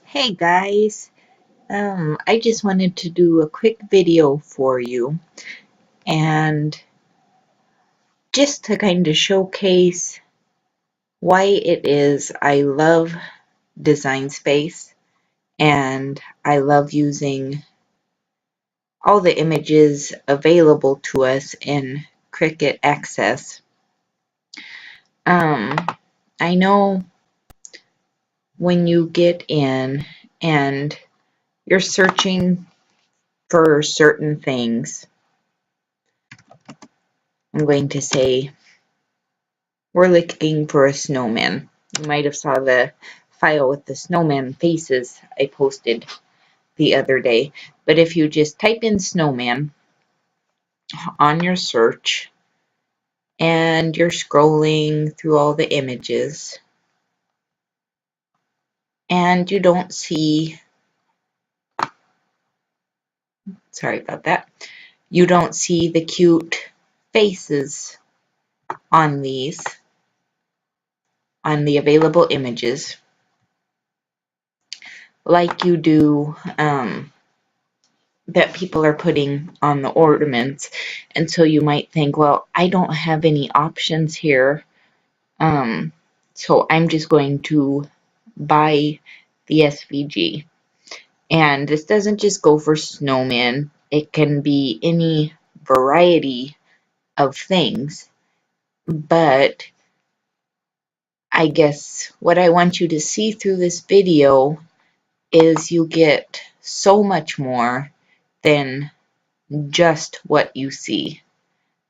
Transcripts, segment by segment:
Hey guys, I just wanted to do a quick video for you and just to kind of showcase why it is I love Design Space and I love using all the images available to us in Cricut Access. I know when you get in and you're searching for certain things, I'm going to say we're looking for a snowman. You might have saw the file with the snowman faces I posted the other day. But if you just type in snowman on your search and you're scrolling through all the images and you don't see, sorry about that, you don't see the cute faces on these, on the available images, like you do that people are putting on the ornaments. And so you might think, well, I don't have any options here, so I'm just going to buy the SVG. And this doesn't just go for snowmen. It can be any variety of things. But I guess what I want you to see through this video is you get so much more than just what you see.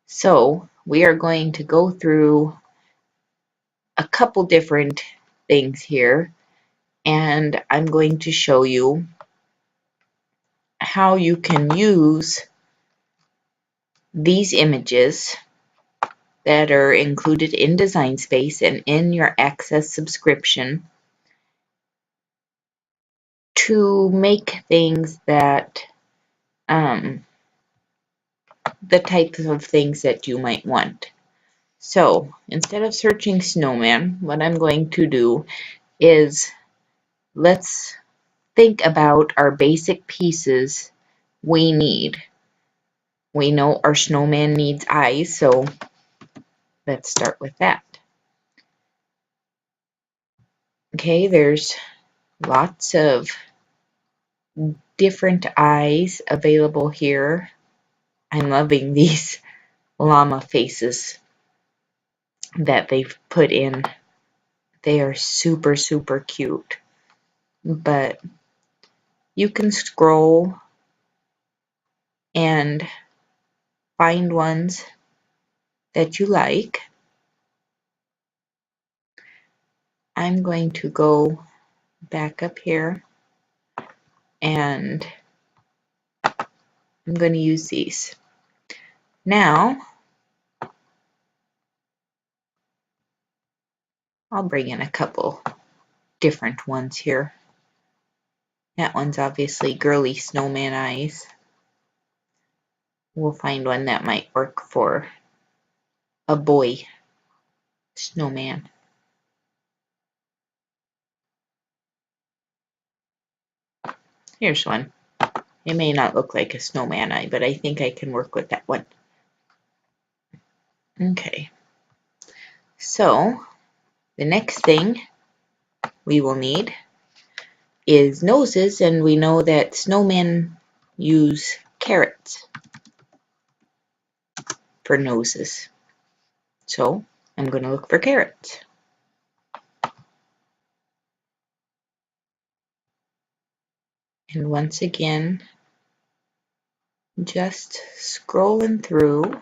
So we are going to go through a couple different things here, and I'm going to show you how you can use these images that are included in Design Space and in your Access subscription to make things that the types of things that you might want. So instead of searching snowman, what I'm going to do is let's think about our basic pieces we need. We know our snowman needs eyes, so let's start with that. Okay, there's lots of different eyes available here. I'm loving these llama faces that they've put in. They are super, super cute. But you can scroll and find ones that you like. I'm going to go back up here and I'm going to use these. Now, I'll bring in a couple different ones here. That one's obviously girly snowman eyes. We'll find one that might work for a boy snowman. Here's one. It may not look like a snowman eye, but I think I can work with that one. Okay. So, the next thing we will need is noses, and we know that snowmen use carrots for noses. So, I'm going to look for carrots. And once again, just scrolling through,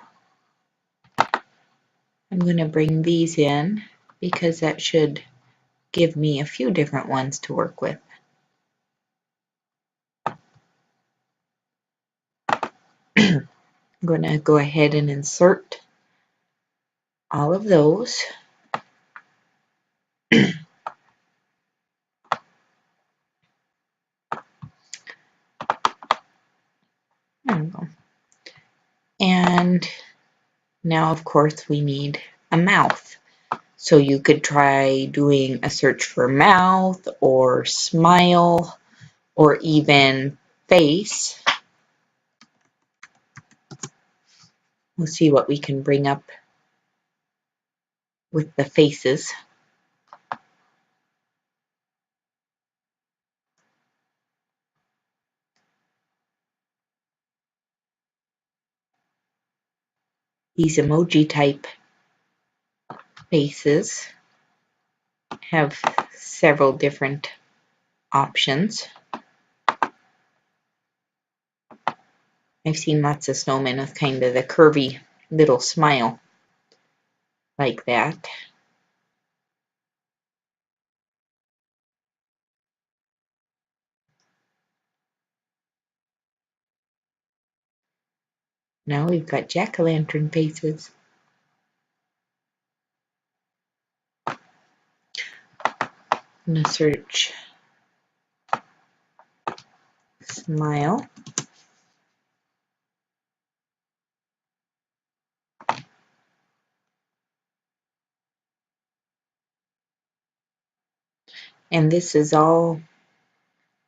I'm going to bring these in because that should give me a few different ones to work with. I'm going to go ahead and insert all of those. There we go. And now, of course, we need a mouth. So you could try doing a search for mouth or smile or even face. We'll see what we can bring up with the faces. These emoji type faces have several different options. I've seen lots of snowmen with kind of the curvy little smile like that. Now we've got jack-o'-lantern faces. I'm going to search smile. And this is all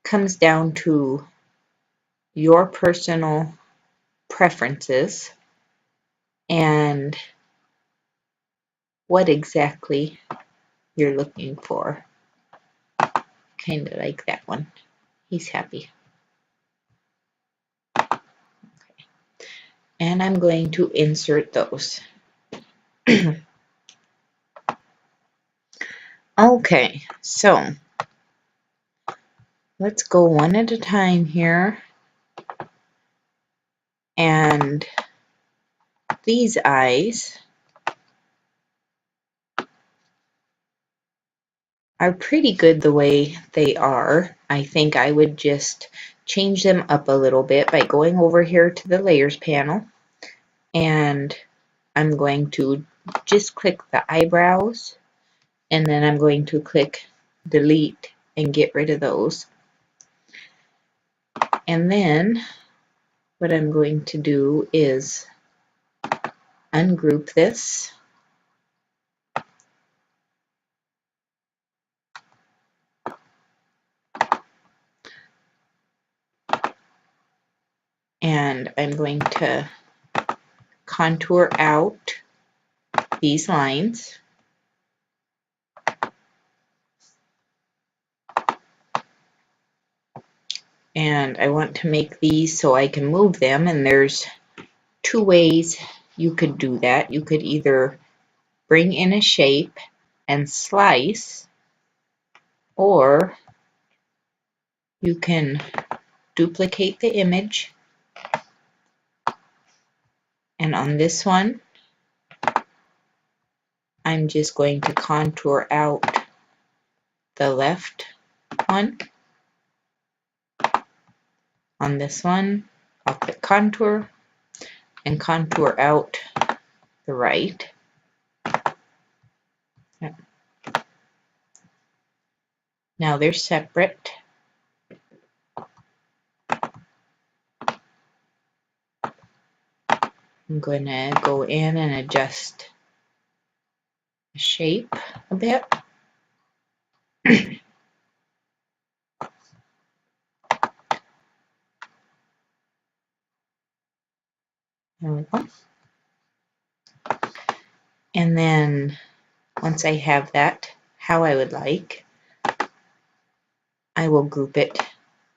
comes down to your personal preferences and what exactly you're looking for. Kind of like that one. He's happy. And I'm going to insert those. Okay, so let's go one at a time here. And these eyes are pretty good the way they are. I think I would just change them up a little bit by going over here to the layers panel, and I'm going to just click the eyebrows, and then I'm going to click delete and get rid of those. And then what I'm going to do is ungroup this. And I'm going to contour out these lines. And I want to make these so I can move them, and there's two ways you could do that. You could either bring in a shape and slice, or you can duplicate the image, and on this one I'm just going to contour out the left one. On this one I'll click contour and contour out the right. Now they're separate. I'm going to go in and adjust the shape a bit. There we go. And then once I have that how I would like, I will group it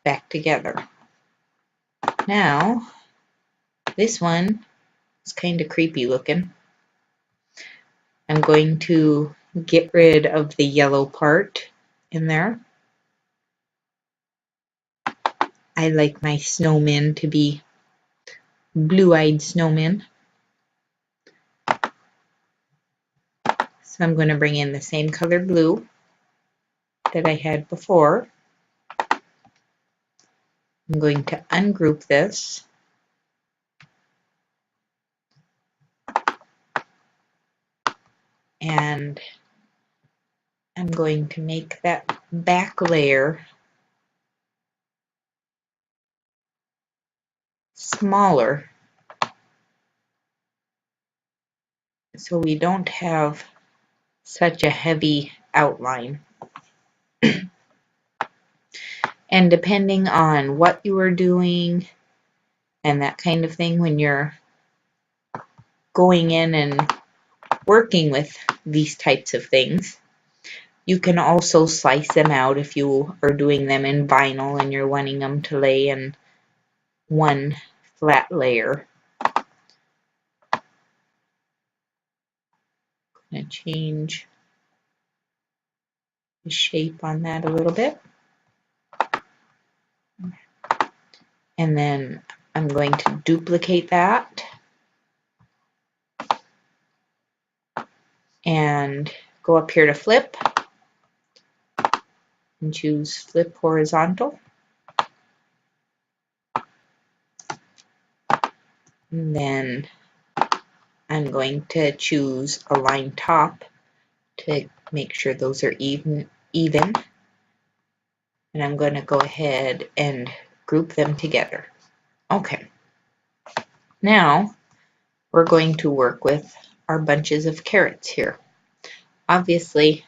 back together. Now this one is kind of creepy looking. I'm going to get rid of the yellow part in there. I like my snowmen to be blue-eyed snowmen. So I'm going to bring in the same color blue that I had before. I'm going to ungroup this. And I'm going to make that back layer smaller so we don't have such a heavy outline. And depending on what you are doing and that kind of thing, when you're going in and working with these types of things, you can also slice them out if you are doing them in vinyl and you're wanting them to lay in one flat layer. I'm going to change the shape on that a little bit. And then I'm going to duplicate that and go up here to flip and choose flip horizontal. And then I'm going to choose align top to make sure those are even. And I'm going to go ahead and group them together. Okay. Now we're going to work with our bunches of carrots here. Obviously,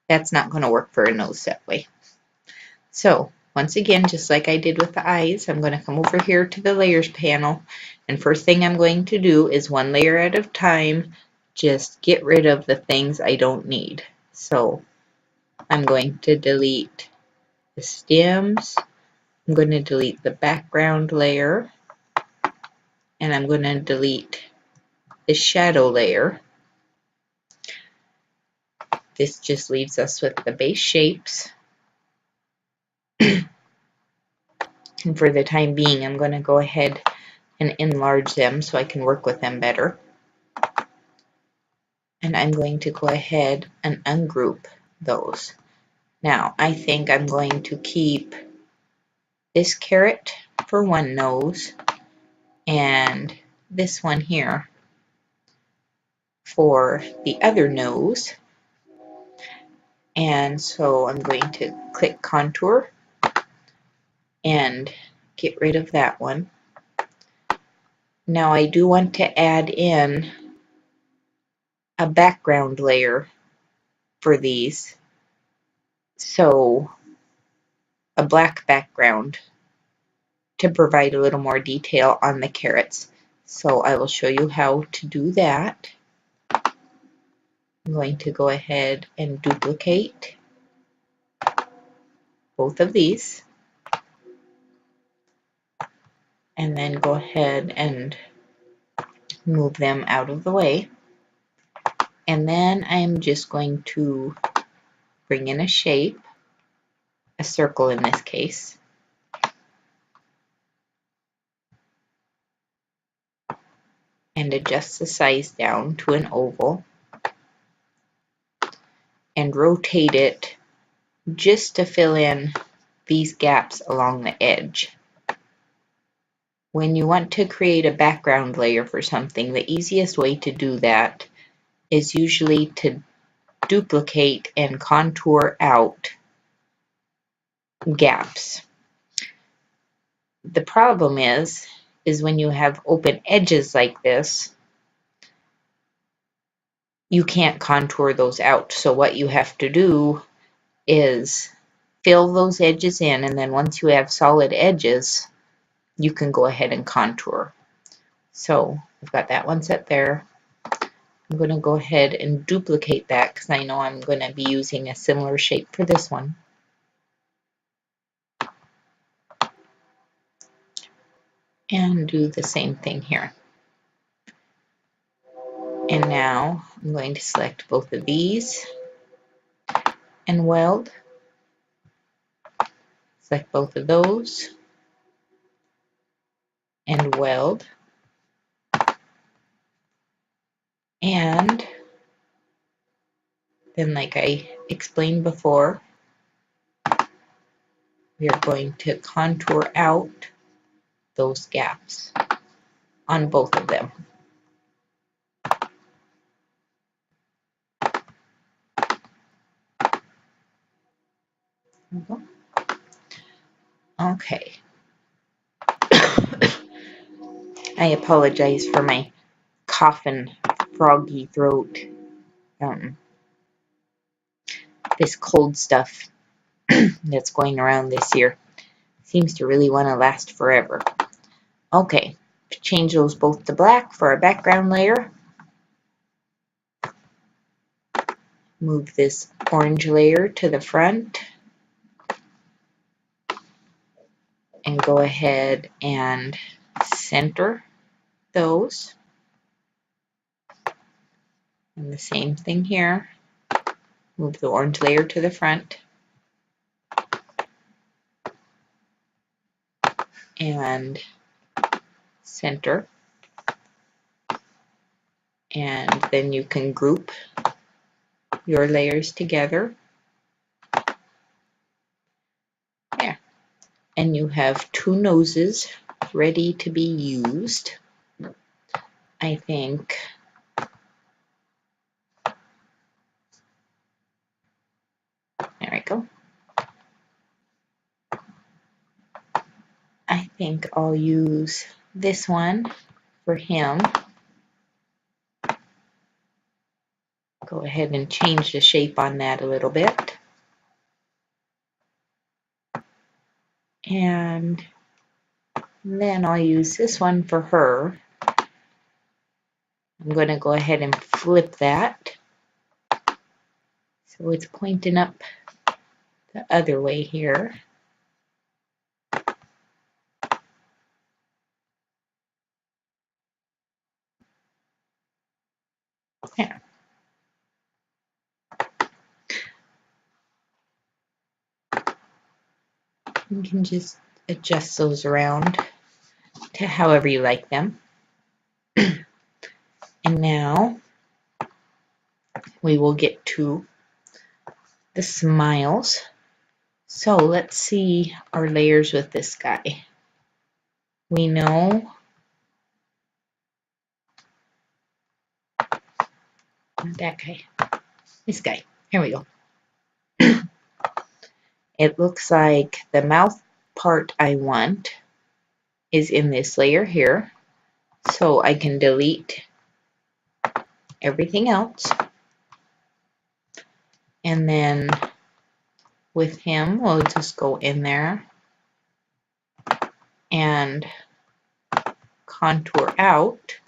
that's not going to work for a nose that way. So once again, just like I did with the eyes, I'm going to come over here to the layers panel, and first thing I'm going to do is one layer at a time, just get rid of the things I don't need. So I'm going to delete the stems, I'm going to delete the background layer, and I'm going to delete the shadow layer. This just leaves us with the base shapes. And for the time being, I'm going to go ahead and enlarge them so I can work with them better. And I'm going to go ahead and ungroup those. Now, I think I'm going to keep this carrot for one nose and this one here for the other nose. And so I'm going to click contour and get rid of that one. Now I do want to add in a background layer for these. So a black background to provide a little more detail on the carrots. So I will show you how to do that. I'm going to go ahead and duplicate both of these and then go ahead and move them out of the way. And then I'm just going to bring in a shape, a circle in this case, and adjust the size down to an oval and rotate it just to fill in these gaps along the edge. When you want to create a background layer for something, the easiest way to do that is usually to duplicate and contour out gaps. The problem is when you have open edges like this, you can't contour those out. So what you have to do is fill those edges in, and then once you have solid edges, you can go ahead and contour. So I've got that one set there. I'm going to go ahead and duplicate that because I know I'm going to be using a similar shape for this one. And do the same thing here. And now I'm going to select both of these and weld. Select both of those and weld. And then, like I explained before, we are going to contour out those gaps on both of them. Okay. I apologize for my coughing, froggy throat. this cold stuff that's going around this year. Seems to really want to last forever. Okay, change those both to black for our background layer. Move this orange layer to the front. And go ahead and center those. And the same thing here. Move the orange layer to the front. And center. And then you can group your layers together. There. And you have two noses ready to be used. I think there we go. I think I'll use this one for him. Go ahead and change the shape on that a little bit. And then I'll use this one for her. I'm going to go ahead and flip that so it's pointing up the other way here. There. You can just adjust those around to however you like them. And now we will get to the smiles. So let's see our layers with this guy. We know not that guy, this guy. Here we go. It looks like the mouth part I want is in this layer here. So I can delete everything else. And then with him, we'll just go in there and contour out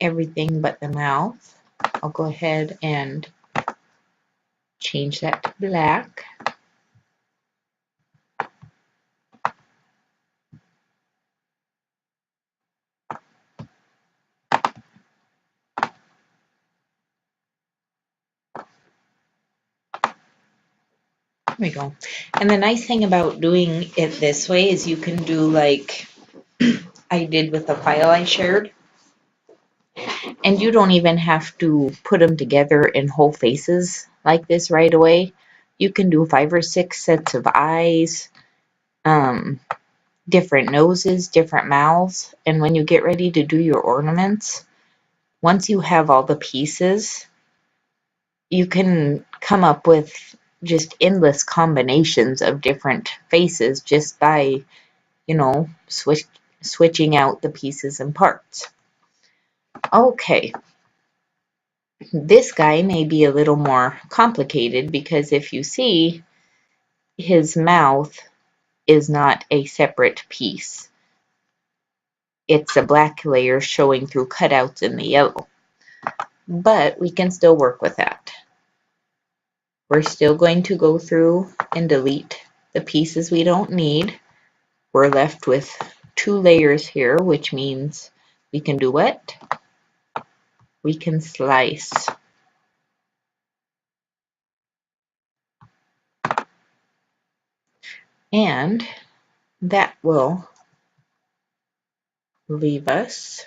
everything but the mouth. I'll go ahead and change that to black. There we go. And the nice thing about doing it this way is you can do like I did with the file I shared. And you don't even have to put them together in whole faces like this right away. You can do 5 or 6 sets of eyes, different noses, different mouths. And when you get ready to do your ornaments, once you have all the pieces, you can come up with just endless combinations of different faces just by, you know, switching out the pieces and parts. Okay. This guy may be a little more complicated because if you see, his mouth is not a separate piece. It's a black layer showing through cutouts in the yellow. But we can still work with that. We're still going to go through and delete the pieces we don't need. We're left with 2 layers here, which means we can do what? We can slice. And that will leave us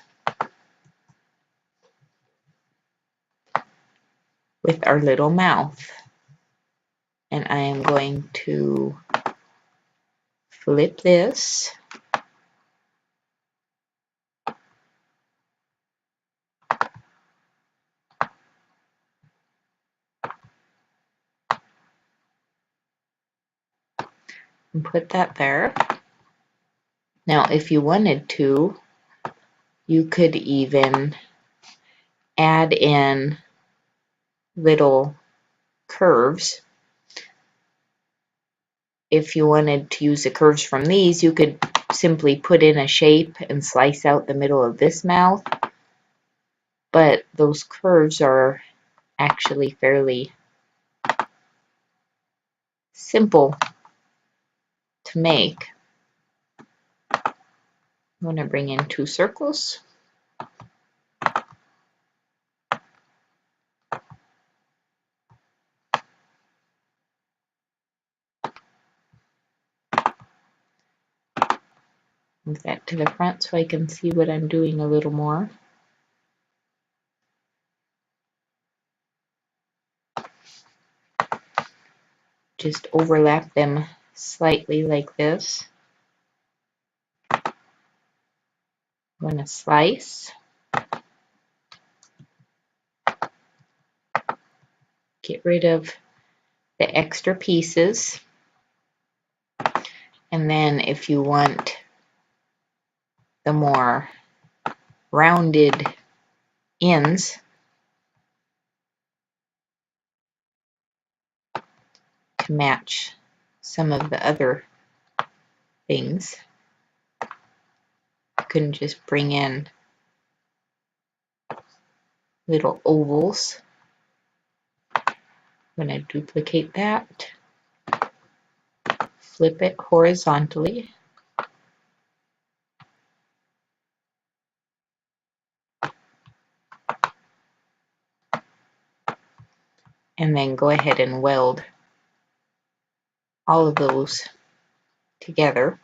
with our little mouth. And I am going to flip this. And put that there. Now, if you wanted to, you could even add in little curves. If you wanted to use the curves from these, you could simply put in a shape and slice out the middle of this mouth. But those curves are actually fairly simple to make. I'm going to bring in 2 circles. Move that to the front so I can see what I'm doing a little more. Just overlap them slightly like this. I'm going to slice. Get rid of the extra pieces. And then if you want the more rounded ends, to match some of the other things, you can just bring in little ovals. I'm going to duplicate that, flip it horizontally, and then go ahead and weld all of those together.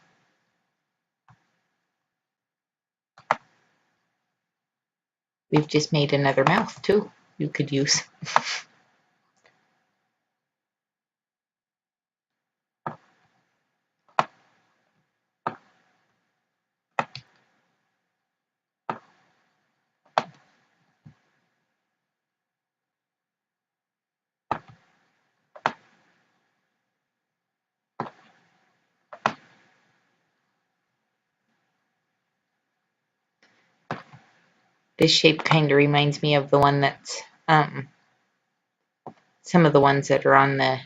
We've just made another mouth too you could use. This shape kind of reminds me of the one that's some of the ones that are on the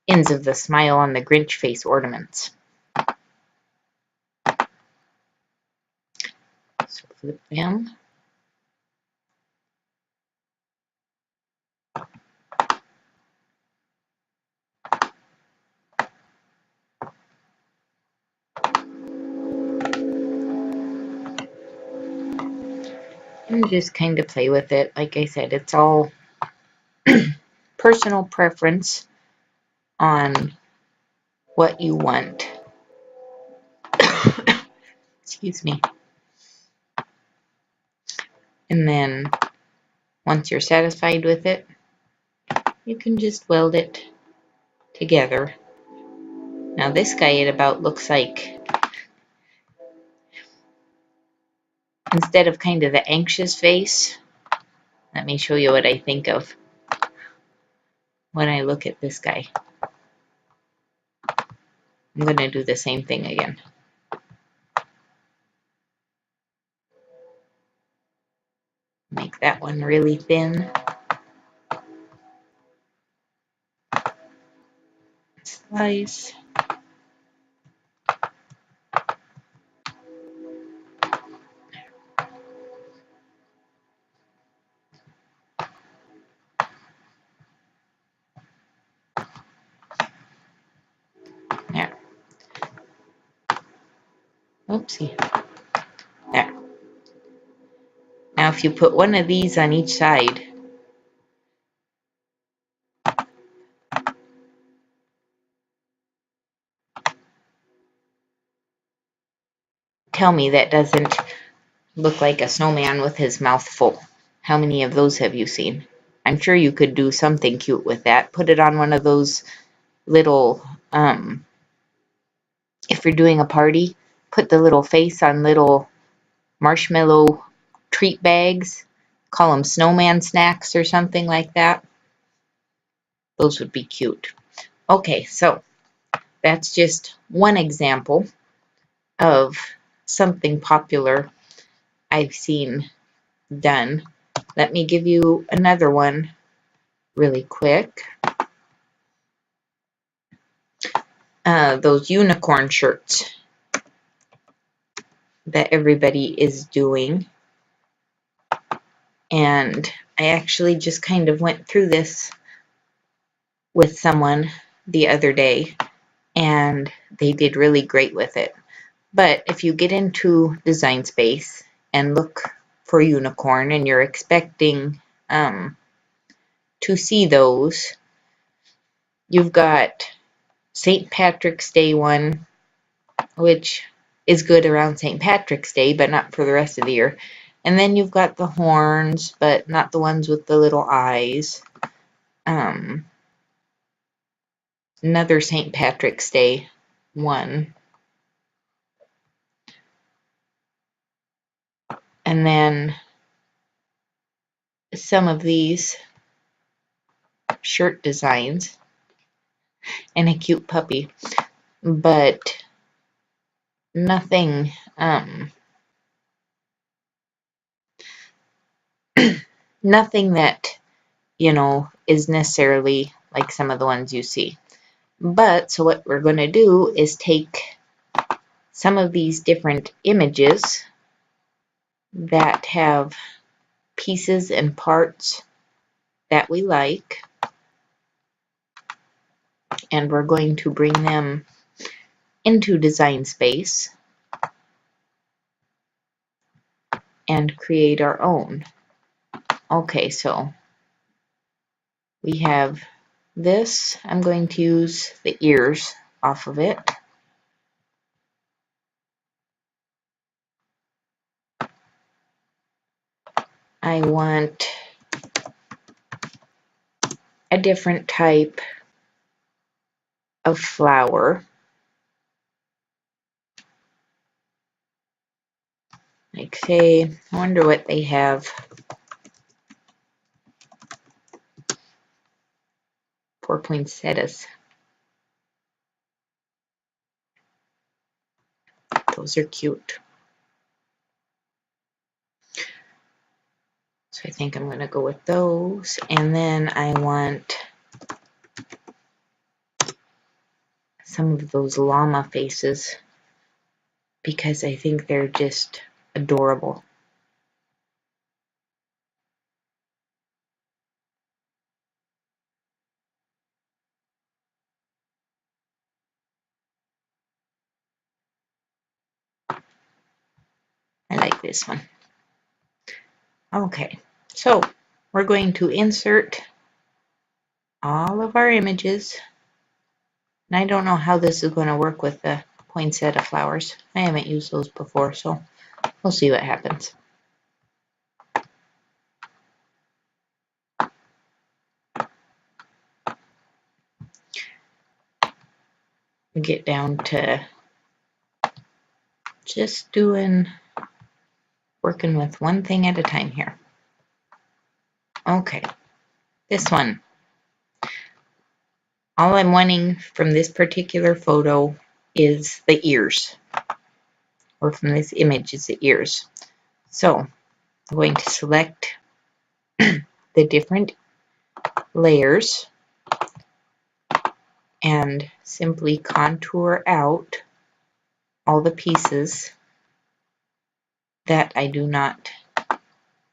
ends of the smile on the Grinch face ornaments. So flip them. And just kind of play with it. Like I said, it's all personal preference on what you want. Excuse me. And then once you're satisfied with it, you can just weld it together. Now this guy, it about looks like, instead of kind of the anxious face, let me show you what I think of when I look at this guy. I'm going to do the same thing again. Make that one really thin. Slice. There. Oopsie. There. Now if you put one of these on each side, tell me that doesn't look like a snowman with his mouth full. How many of those have you seen? I'm sure you could do something cute with that. Put it on one of those little, if you're doing a party, put the little face on little marshmallow treat bags. Call them snowman snacks or something like that. Those would be cute. Okay, so that's just one example of something popular I've seen done. let me give you another one really quick. Those unicorn shirts that everybody is doing. And I actually just kind of went through this with someone the other day, and they did really great with it. But if you get into Design Space and look for unicorn and you're expecting to see those, you've got St. Patrick's Day one, which is good around St. Patrick's Day, but not for the rest of the year. And then you've got the horns, but not the ones with the little eyes. Another St. Patrick's Day one. And then some of these shirt designs and a cute puppy, but nothing nothing that, you know, is necessarily like some of the ones you see. But so what we're going to do is take some of these different images that have pieces and parts that we like, and we're going to bring them into Design Space and create our own. Okay, so we have this. I'm going to use the ears off of it. I want a different type of flower. Like, say, I wonder what they have. For poinsettias. Those are cute. So I think I'm going to go with those. And then I want some of those llama faces because I think they're just adorable. I like this one. Okay, so we're going to insert all of our images. And I don't know how this is going to work with the poinsettia flowers. I haven't used those before, so we'll see what happens. We get down to just working with one thing at a time here. Okay, this one. All I'm wanting from this particular photo is the ears, or from this image is the ears. So I'm going to select the different layers and simply contour out all the pieces that I do not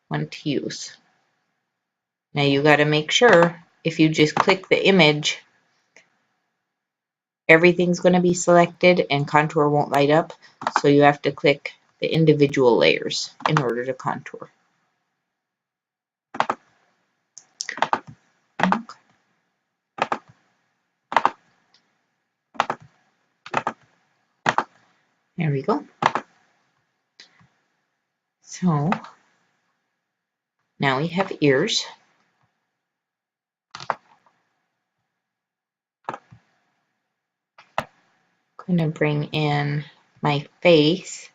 want to use. Now you got to make sure if you just click the image, everything's going to be selected and contour won't light up. So you have to click the individual layers in order to contour. There we go. So now we have ears. I'm going to bring in my face.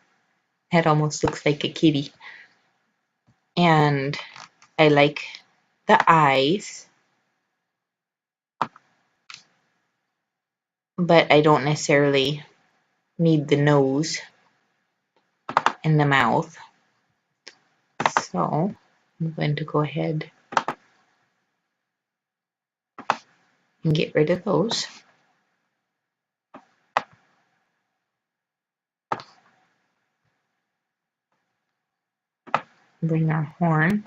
That almost looks like a kitty. And I like the eyes, but I don't necessarily need the nose and the mouth. So I'm going to go ahead and get rid of those. Bring our horn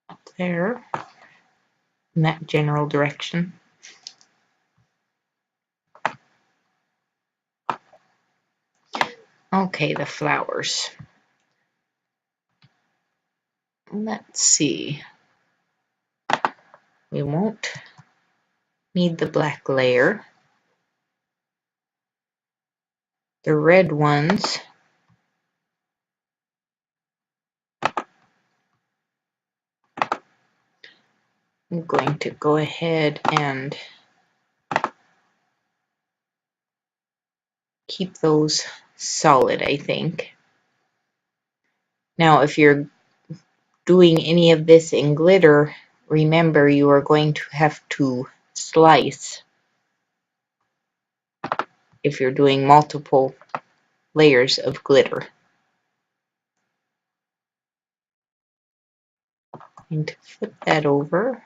up there in that general direction. Okay, the flowers. Let's see. We won't need the black layer. The red ones, I'm going to go ahead and keep those solid, I think. Now, if you're doing any of this in glitter, remember you are going to have to slice if you're doing multiple layers of glitter. I'm going to flip that over.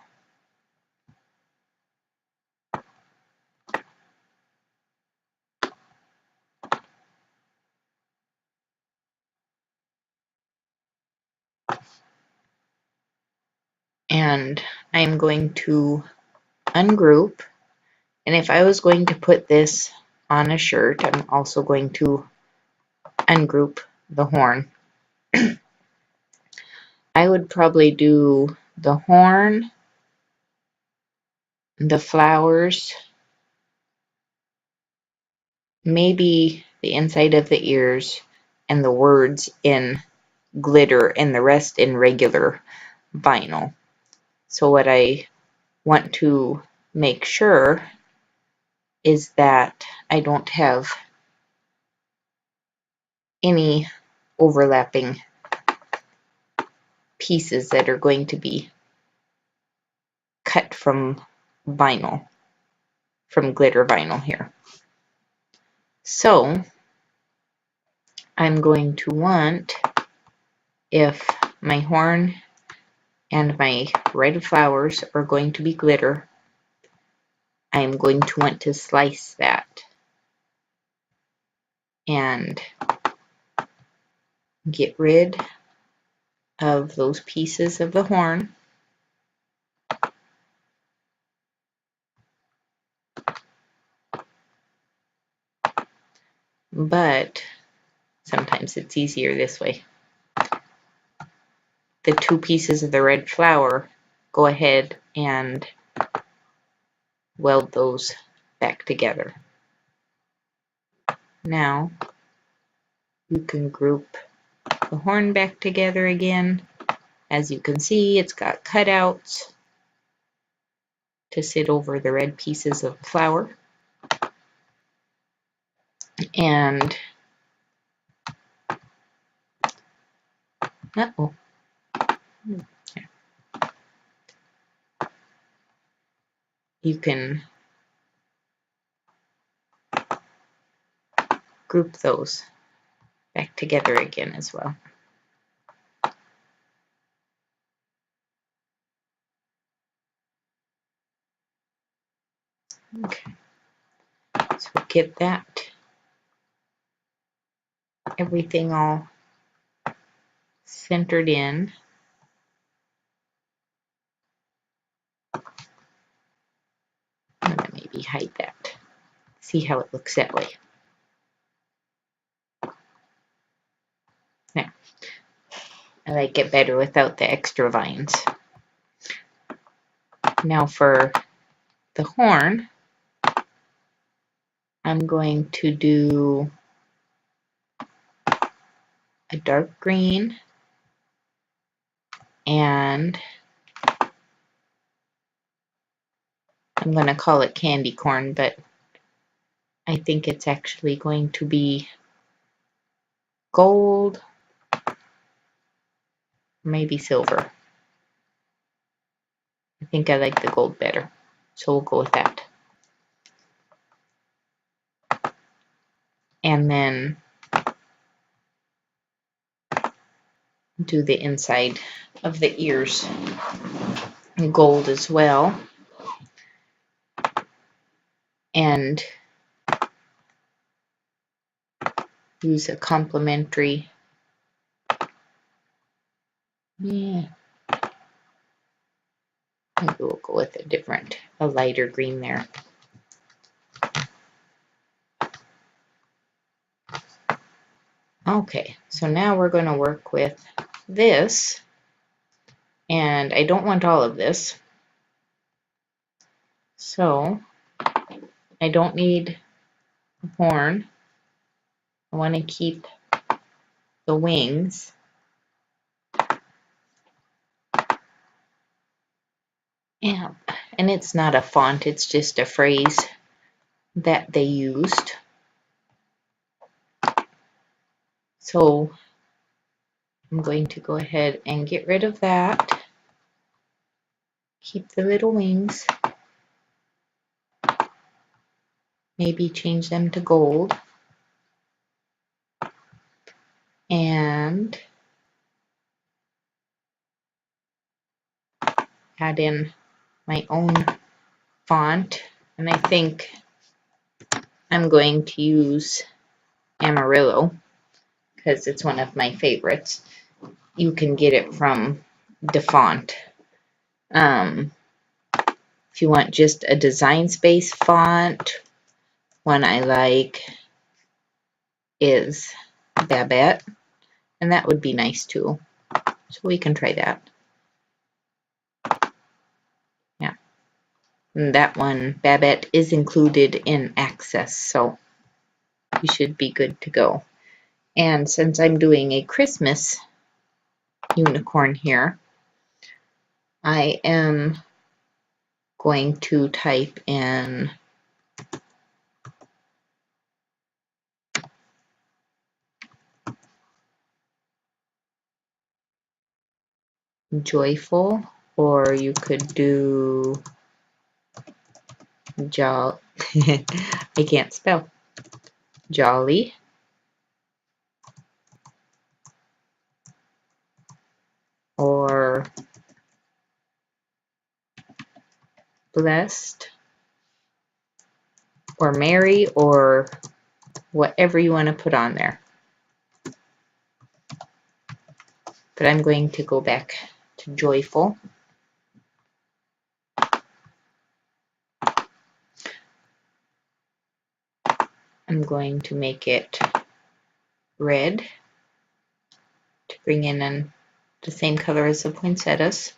And I'm going to ungroup. And if I was going to put this on a shirt, I'm also going to ungroup the horn. I would probably do the horn, the flowers, maybe the inside of the ears, and the words in glitter, and the rest in regular vinyl. So what I want to make sure is that I don't have any overlapping pieces that are going to be cut from vinyl, from glitter vinyl here. So I'm going to want, if my horn and my red flowers are going to be glitter, I'm going to want to slice that and get rid of those pieces of the horn. But sometimes it's easier this way. The two pieces of the red flower, go ahead and weld those back together. Now you can group the horn back together again. As you can see, it's got cutouts to sit over the red pieces of the flower. And you can group those back together again as well. Okay, so get that, everything all centered in. I'm going to maybe hide that. See how it looks that way. Now, I like it better without the extra vines. Now for the horn, I'm going to do a dark green, and I'm going to call it candy corn, but I think it's actually going to be gold, maybe silver. I think I like the gold better, so we'll go with that. And then do the inside of the ears in gold as well. And use a complementary, maybe we'll go with a lighter green there. Okay, so now we're going to work with this, and I don't want all of this, so I don't need a horn. I want to keep the wings. Yeah, and it's not a font, it's just a phrase that they used. So I'm going to go ahead and get rid of that. Keep the little wings. Maybe change them to gold. And add in my own font. And I think I'm going to use Amarillo because it's one of my favorites. You can get it from DeFont. If you want just a design space font, one I like is Babette, and that would be nice too. So we can try that. Yeah. And that one, Babette, is included in Access, so you should be good to go. And since I'm doing a Christmas unicorn here, I am going to type in joyful, or you could do I can't spell. Jolly. Or blessed. Or merry, or whatever you want to put on there. But I'm going to go back to joyful. I'm going to make it red to bring in the same color as the poinsettias.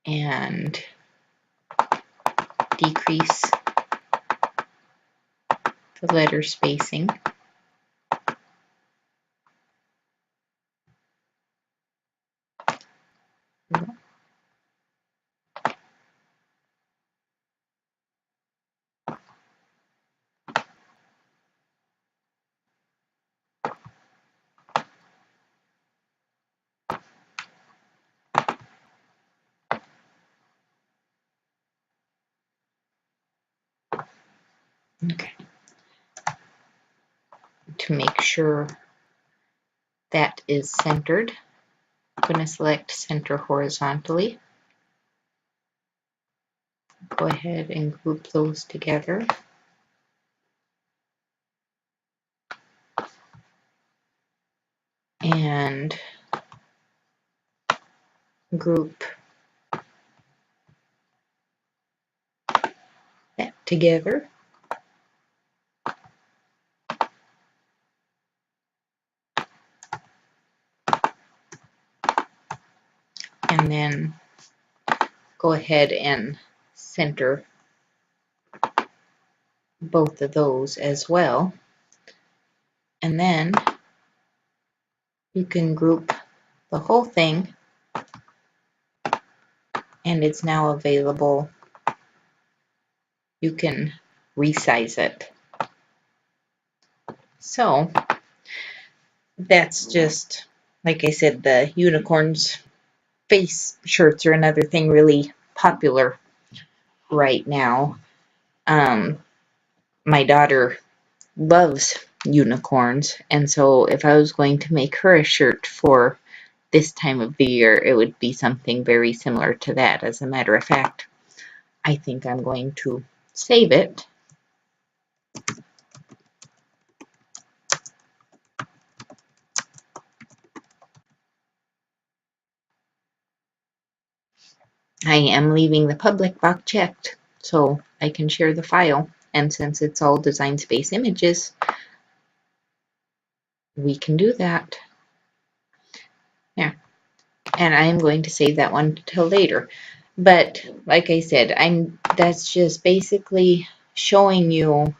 And decrease the letter spacing. Okay. To make sure that is centered, I'm going to select center horizontally. Go ahead and group those together. And group that together. And then go ahead and center both of those as well. And then you can group the whole thing, and it's now available. You can resize it. So that's just, like I said, the unicorns face shirts are another thing really popular right now. My daughter loves unicorns. And so if I was going to make her a shirt for this time of the year, it would be something very similar to that. As a matter of fact, I think I'm going to save it. I am leaving the public box checked so I can share the file. And since it's all Design Space images, we can do that. Yeah. And I'm going to save that one till later. But like I said, that's just basically showing you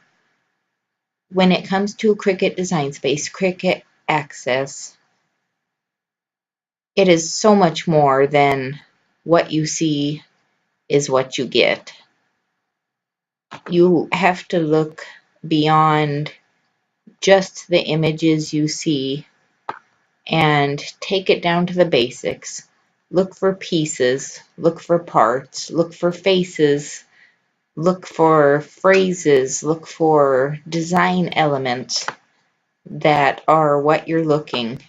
when it comes to Cricut Design Space, Cricut Access, it is so much more than what you see is what you get. You have to look beyond just the images you see and take it down to the basics. Look for pieces, look for parts, look for faces, look for phrases, look for design elements that are what you're looking.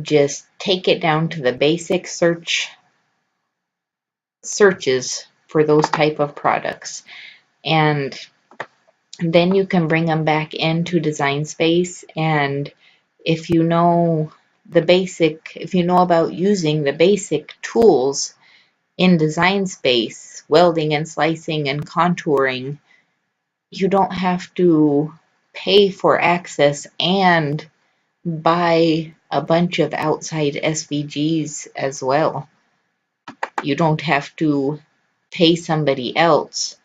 Just take it down to the basic searches for those type of products, and then you can bring them back into Design Space. And if you know if you know about using the basic tools in Design Space, welding and slicing and contouring, you don't have to pay for access and buy a bunch of outside SVGs as well. You don't have to pay somebody else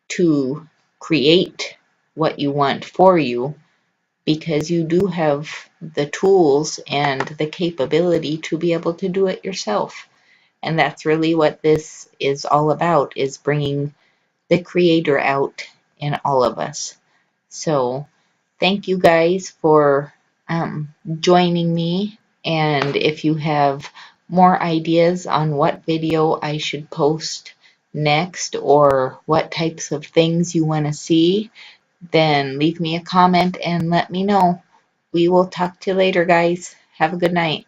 to create what you want for you, because you do have the tools and the capability to be able to do it yourself. And that's really what this is all about, is bringing the creator out in all of us. So thank you guys for joining me. And if you have more ideas on what video I should post next, or what types of things you want to see, then leave me a comment and let me know. We will talk to you later, guys. Have a good night.